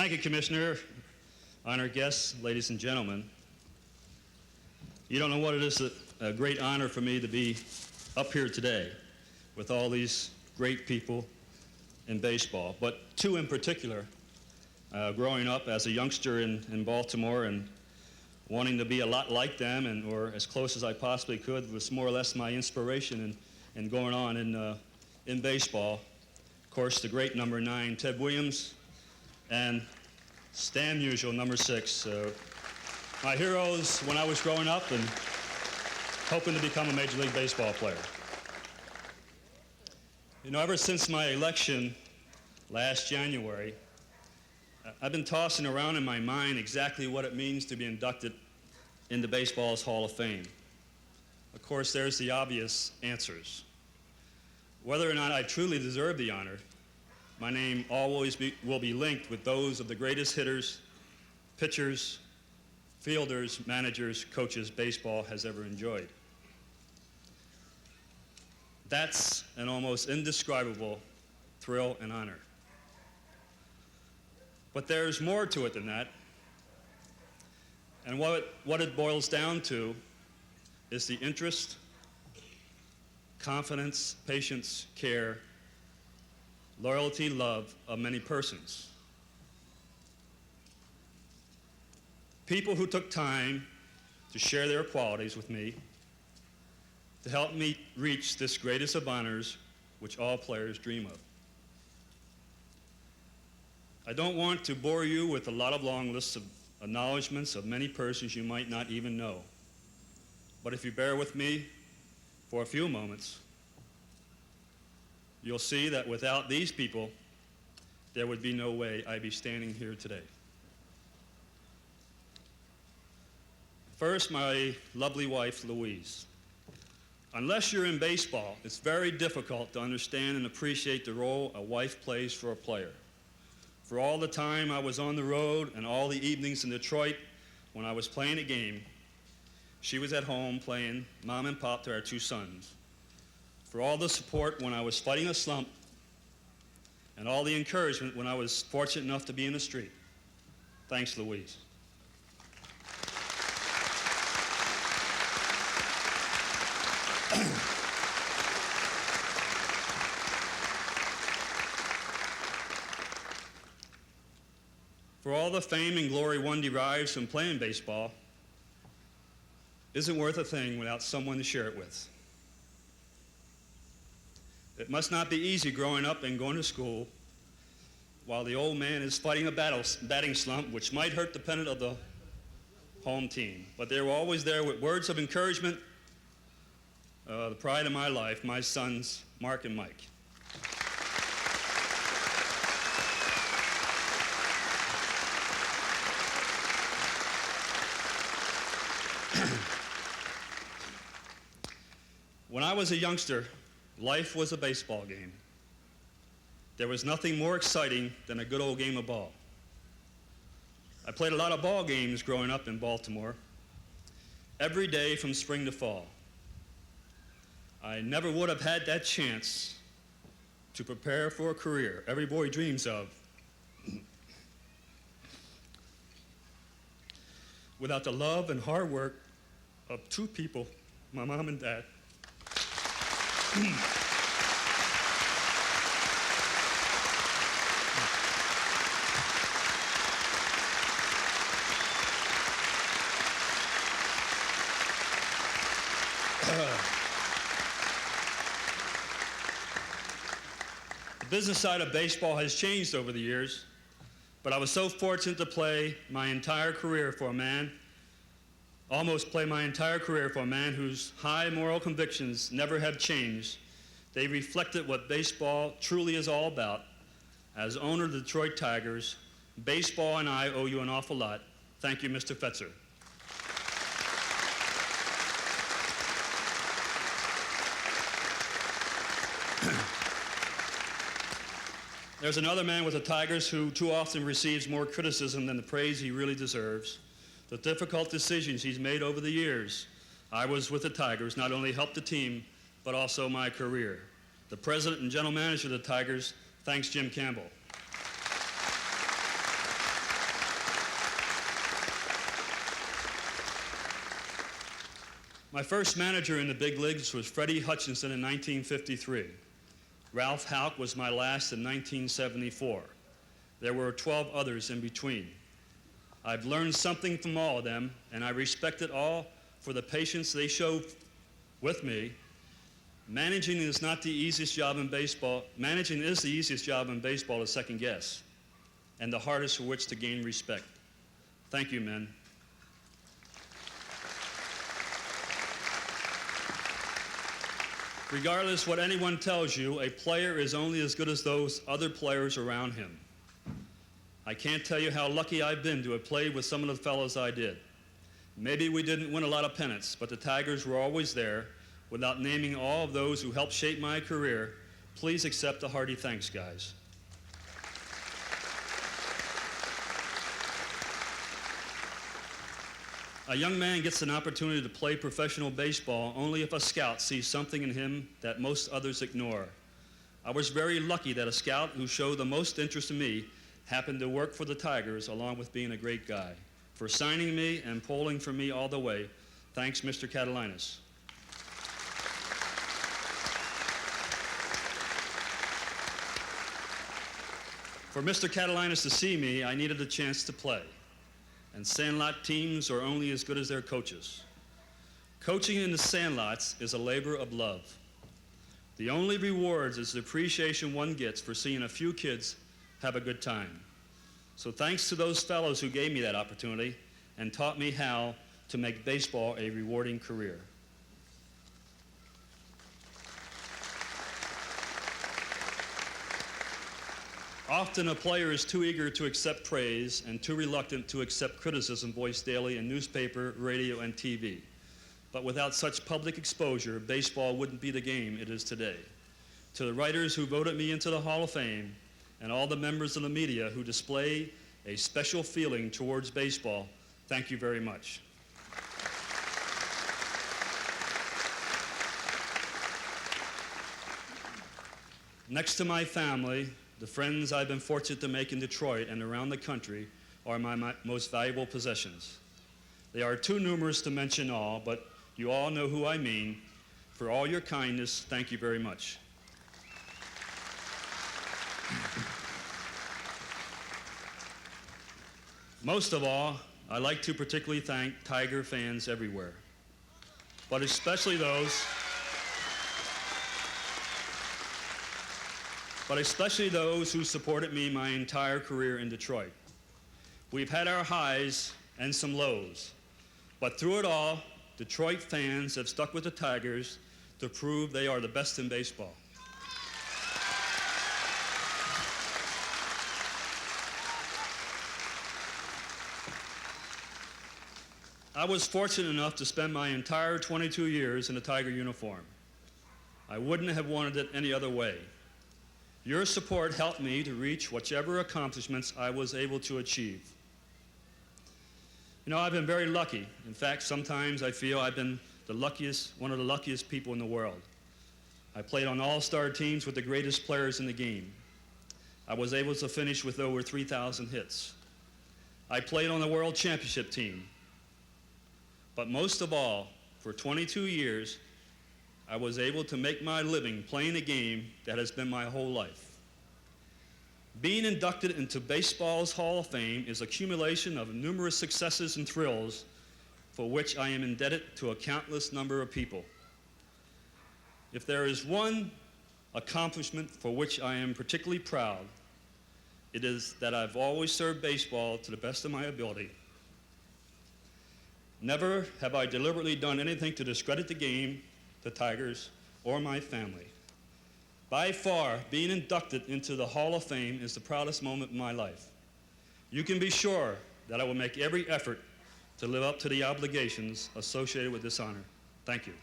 Thank you, Commissioner, honored guests, ladies and gentlemen. You don't know what it is, a great honor for me to be up here today with all these great people in baseball, but two in particular. Growing up as a youngster in Baltimore and wanting to be a lot like them or as close as I possibly could was more or less my inspiration in going on in baseball. Of course, the great number 9, Ted Williams, and Stan Musial, number 6. My heroes when I was growing up and hoping to become a Major League Baseball player. You know, ever since my election last January, I've been tossing around in my mind exactly what it means to be inducted into baseball's Hall of Fame. Of course, there's the obvious answers. Whether or not I truly deserve the honor, my name always will be linked with those of the greatest hitters, pitchers, fielders, managers, coaches baseball has ever enjoyed. That's an almost indescribable thrill and honor. But there's more to it than that. And what it boils down to is the interest, confidence, patience, care, loyalty, love of many persons. People who took time to share their qualities with me to help me reach this greatest of honors which all players dream of. I don't want to bore you with a lot of long lists of acknowledgments of many persons you might not even know. But if you bear with me for a few moments, you'll see that without these people, there would be no way I'd be standing here today. First, my lovely wife, Louise. Unless you're in baseball, it's very difficult to understand and appreciate the role a wife plays for a player. For all the time I was on the road and all the evenings in Detroit when I was playing a game, she was at home playing mom and pop to our 2 sons. For all the support when I was fighting a slump and all the encouragement when I was fortunate enough to be in the street. Thanks, Louise. For all the fame and glory one derives from playing baseball isn't worth a thing without someone to share it with. It must not be easy growing up and going to school while the old man is fighting a batting slump which might hurt the pennant of the home team. But they were always there with words of encouragement, the pride of my life, my sons, Mark and Mike. When I was a youngster, life was a baseball game. There was nothing more exciting than a good old game of ball. I played a lot of ball games growing up in Baltimore, every day from spring to fall. I never would have had that chance to prepare for a career every boy dreams of without the love and hard work of 2 people, my mom and dad. The business side of baseball has changed over the years, but I was so fortunate to play my entire career for a man, almost play my entire career for a man whose high moral convictions never have changed. They reflected what baseball truly is all about. As owner of the Detroit Tigers, baseball and I owe you an awful lot. Thank you, Mr. Fetzer. There's another man with the Tigers who too often receives more criticism than the praise he really deserves. The difficult decisions he's made over the years I was with the Tigers not only helped the team, but also my career. The president and general manager of the Tigers thanks Jim Campbell. My first manager in the big leagues was Freddie Hutchinson in 1953. Ralph Houck was my last in 1974. There were 12 others in between. I've learned something from all of them, and I respect it all for the patience they showed with me. Managing is not the easiest job in baseball. Managing is the easiest job in baseball to second guess, and the hardest for which to gain respect. Thank you, men. Regardless what anyone tells you, a player is only as good as those other players around him. I can't tell you how lucky I've been to have played with some of the fellows I did. Maybe we didn't win a lot of pennants, but the Tigers were always there. Without naming all of those who helped shape my career, please accept a hearty thanks, guys. A young man gets an opportunity to play professional baseball only if a scout sees something in him that most others ignore. I was very lucky that a scout who showed the most interest in me happened to work for the Tigers along with being a great guy. For signing me and polling for me all the way, thanks, Mr. Kaline. For Mr. Kaline to see me, I needed a chance to play. And sandlot teams are only as good as their coaches. Coaching in the sandlots is a labor of love. The only rewards is the appreciation one gets for seeing a few kids have a good time. So thanks to those fellows who gave me that opportunity and taught me how to make baseball a rewarding career. Often a player is too eager to accept praise and too reluctant to accept criticism voiced daily in newspaper, radio, and TV. But without such public exposure, baseball wouldn't be the game it is today. To the writers who voted me into the Hall of Fame and all the members of the media who display a special feeling towards baseball, thank you very much. Next to my family, the friends I've been fortunate to make in Detroit and around the country are my most valuable possessions. They are too numerous to mention all, but you all know who I mean. For all your kindness, thank you very much. Most of all, I'd like to particularly thank Tiger fans everywhere, but especially those who supported me my entire career in Detroit. We've had our highs and some lows, but through it all, Detroit fans have stuck with the Tigers to prove they are the best in baseball. I was fortunate enough to spend my entire 22 years in a Tiger uniform. I wouldn't have wanted it any other way. Your support helped me to reach whichever accomplishments I was able to achieve. You know, I've been very lucky. In fact, sometimes I feel I've been one of the luckiest people in the world. I played on all-star teams with the greatest players in the game. I was able to finish with over 3,000 hits. I played on the World Championship team. But most of all, for 22 years, I was able to make my living playing a game that has been my whole life. Being inducted into baseball's Hall of Fame is an accumulation of numerous successes and thrills for which I am indebted to a countless number of people. If there is one accomplishment for which I am particularly proud, it is that I've always served baseball to the best of my ability. Never have I deliberately done anything to discredit the game, the Tigers, or my family. By far, being inducted into the Hall of Fame is the proudest moment in my life. You can be sure that I will make every effort to live up to the obligations associated with this honor. Thank you.